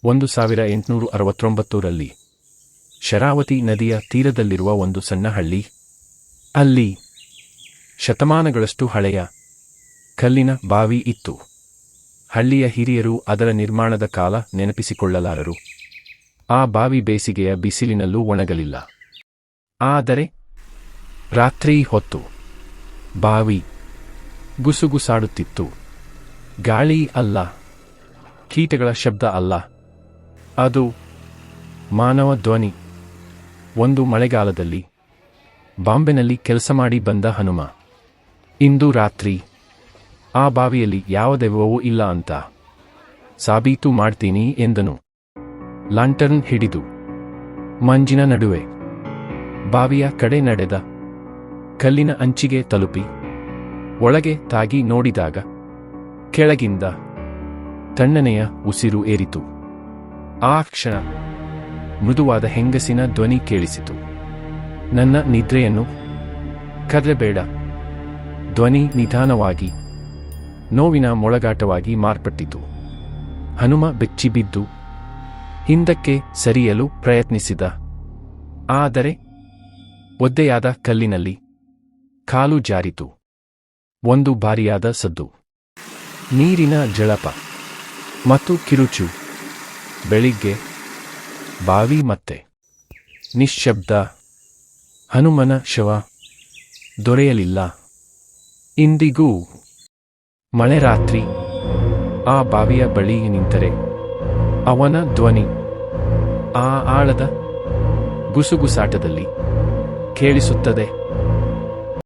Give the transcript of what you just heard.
1869ರಲ್ಲಿ ಶರಾವತಿ ನದಿಯ ತೀರದಲ್ಲಿರುವ ಒಂದು ಸಣ್ಣ ಹಳ್ಳಿ. ಅಲ್ಲಿ ಶತಮಾನಗಳಷ್ಟು ಹಳೆಯ ಕಲ್ಲಿನ ಬಾವಿ ಇತ್ತು. ಹಳ್ಳಿಯ ಹಿರಿಯರು ಅದರ ನಿರ್ಮಾಣದ ಕಾಲ ನೆನಪಿಸಿಕೊಳ್ಳಲಾರರು. ಆ ಬಾವಿ ಬೇಸಿಗೆಯ ಬಿಸಿಲಿನಲ್ಲೂ ಒಣಗಲಿಲ್ಲ. ಆದರೆ ರಾತ್ರಿ ಹೊತ್ತು ಬಾವಿ ಗುಸುಗುಸಾಡುತ್ತಿತ್ತು. ಗಾಳಿ ಅಲ್ಲ, ಕೀಟಗಳ ಶಬ್ದ ಅಲ್ಲ, ಅದು ಮಾನವ ಧ್ವನಿ. ಒಂದು ಮಳೆಗಾಲದಲ್ಲಿ ಬಾಂಬೆನಲ್ಲಿ ಕೆಲಸ ಮಾಡಿ ಬಂದ ಹನುಮ ಇಂದು ರಾತ್ರಿ ಆ ಬಾವಿಯಲ್ಲಿ ಯಾವ ದೆವ್ವವೂ ಇಲ್ಲ ಅಂತ ಸಾಬೀತು ಮಾಡ್ತೀನಿ ಎಂದನು. ಲಾಂಟರ್ನ್ ಹಿಡಿದು ಮಂಜಿನ ನಡುವೆ ಬಾವಿಯ ಕಡೆ ನಡೆದ. ಕಲ್ಲಿನ ಅಂಚಿಗೆ ತಲುಪಿ ಒಳಗೆ ತಾಗಿ ನೋಡಿದಾಗ ಕೆಳಗಿಂದ ತಣ್ಣನೆಯ ಉಸಿರು ಏರಿತು. ಆ ಕ್ಷಣ ಮೃದುವಾದ ಹೆಂಗಸಿನ ಧ್ವನಿ ಕೇಳಿಸಿತು. ನನ್ನ ನಿದ್ರೆಯನ್ನು ಕದಲಬೇಡ. ಧ್ವನಿ ನಿಧಾನವಾಗಿ ನೋವಿನ ಮೊಳಗಾಟವಾಗಿ ಮಾರ್ಪಟ್ಟಿತು. ಹನುಮ ಬೆಚ್ಚಿಬಿದ್ದು ಹಿಂದಕ್ಕೆ ಸರಿಯಲು ಪ್ರಯತ್ನಿಸಿದ. ಆದರೆ ಒದ್ದೆಯಾದ ಕಲ್ಲಿನಲ್ಲಿ ಕಾಲು ಜಾರಿತು. ಒಂದು ಭಾರಿಯಾದ ಸದ್ದು, ನೀರಿನ ಝಳಪ ಮತ್ತು ಕಿರುಚು. ಬೆಳಿಗ್ಗೆ ಬಾವಿ ಮತ್ತೆ ನಿಶ್ಶಬ್ದ. ಹನುಮನ ಶವ ದೊರೆಯಲಿಲ್ಲ ಇಂದಿಗೂ. ಮಳೆ ರಾತ್ರಿ ಆ ಬಾವಿಯ ಬಳಿ ನಿಂತರೆ ಅವನ ಧ್ವನಿ ಆ ಆಳದ ಗುಸುಗುಸಾಟದಲ್ಲಿ ಕೇಳಿಸುತ್ತದೆ.